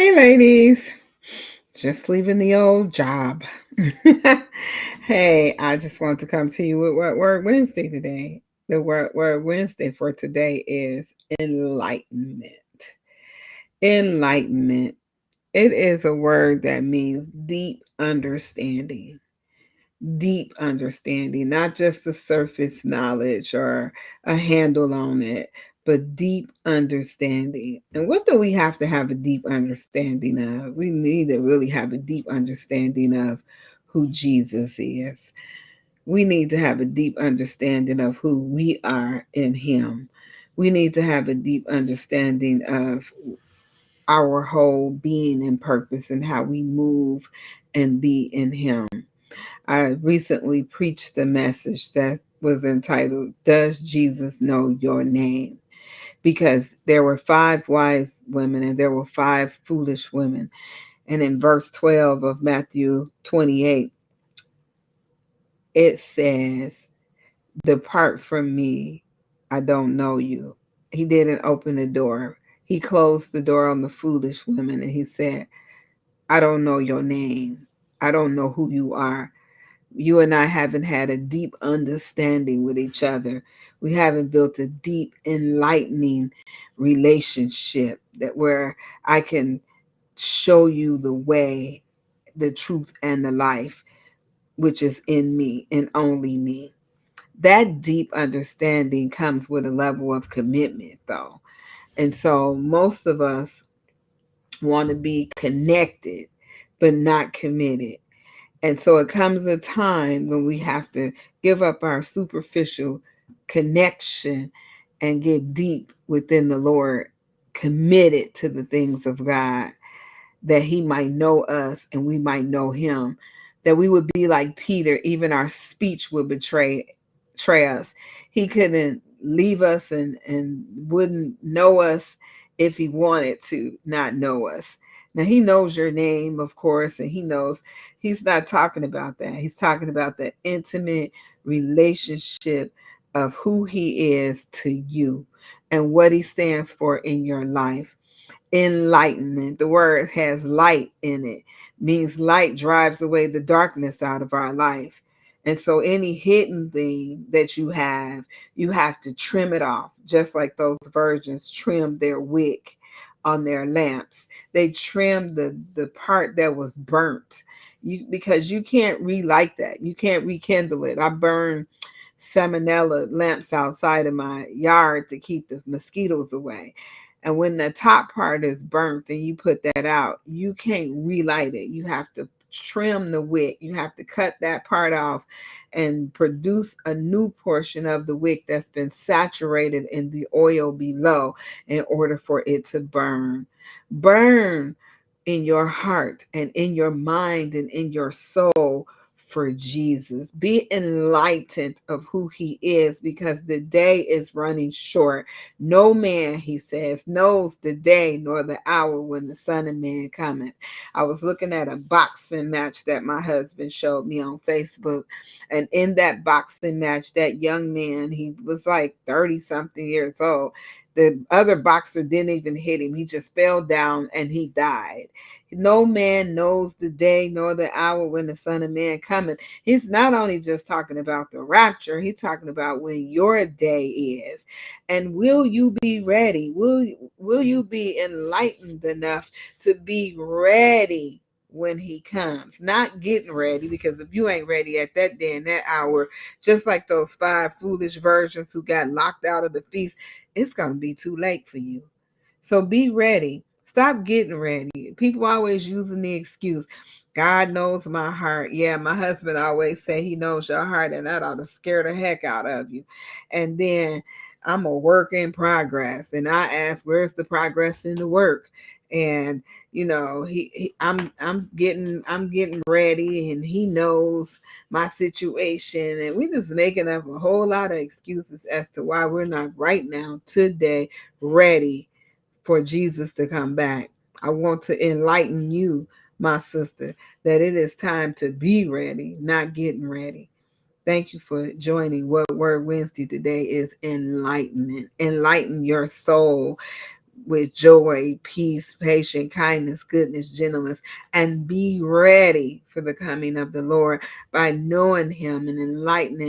Hey, ladies. Just leaving the old job. Hey, I just want to come to you with what Word Wednesday today. The word Wednesday for today is enlightenment. Enlightenment. It is a word that means deep understanding. Deep understanding, not just the surface knowledge or a handle on it, but deep understanding. And what do we have to have a deep understanding of? We need to really have a deep understanding of who Jesus is. We need to have a deep understanding of who we are in Him. We need to have a deep understanding of our whole being and purpose and how we move and be in Him. I recently preached a message that was entitled, Does Jesus Know Your Name? Because there were 5 wise women and there were 5 foolish women. And in verse 12 of Matthew 28, it says, Depart from me, I don't know you. He didn't open the door. He closed the door on the foolish women and he said, I don't know your name. I don't know who you are. You and I haven't had a deep understanding with each other. We haven't built a deep, enlightening relationship that where I can show you the way, the truth, and the life, which is in me and only me. That deep understanding comes with a level of commitment, though. And so most of us want to be connected, but not committed. And so it comes a time when we have to give up our superficial connection and get deep within the Lord, committed to the things of God, that He might know us and we might know Him, that we would be like Peter, even our speech would betray us. He couldn't leave us and wouldn't know us if He wanted to not know us. Now He knows your name, of course, and He knows. He's not talking about that. He's talking about the intimate relationship of who He is to you and what He stands for in your life. Enlightenment, the word has light in it, means light drives away the darkness out of our life. And so any hidden thing that you have to trim it off, just like those virgins trimmed their wick on their lamps. They trimmed the part that was burnt. Because you can't relight that. You can't rekindle it. I burn salmonella lamps outside of my yard to keep the mosquitoes away. And when the top part is burnt and you put that out, you can't relight it. You have to trim the wick. You have to cut that part off and produce a new portion of the wick that's been saturated in the oil below in order for it to burn. Burn in your heart and in your mind and in your soul for Jesus. Be enlightened of who He is, because the day is running short. No man, He says, knows the day nor the hour when the Son of Man cometh. I was looking at a boxing match that my husband showed me on Facebook. And in that boxing match, that young man, he was like 30 something years old. The other boxer didn't even hit him. He just fell down and he died. No man knows the day nor the hour when the Son of Man cometh. He's not only just talking about the rapture, he's talking about when your day is. And will you be ready? Will you be enlightened enough to be ready when He comes? Not getting ready, because if you ain't ready at that day and that hour, just like those 5 foolish virgins who got locked out of the feast, it's going to be too late for you. So be ready. Stop getting ready. People always using the excuse, God knows my heart. Yeah, my husband always say He knows your heart, and that ought to scare the heck out of you. And then I'm a work in progress, and I ask, where's the progress in the work? And I'm getting ready, and He knows my situation, and we just making up a whole lot of excuses as to why we're not right now today ready for Jesus to come back. I want to enlighten you, my sister, that it is time to be ready, not getting ready. Thank you for joining. What Word Wednesday today is enlightenment. Enlighten your soul. with joy, peace, patience, kindness, goodness, gentleness, and be ready for the coming of the Lord by knowing Him and enlightening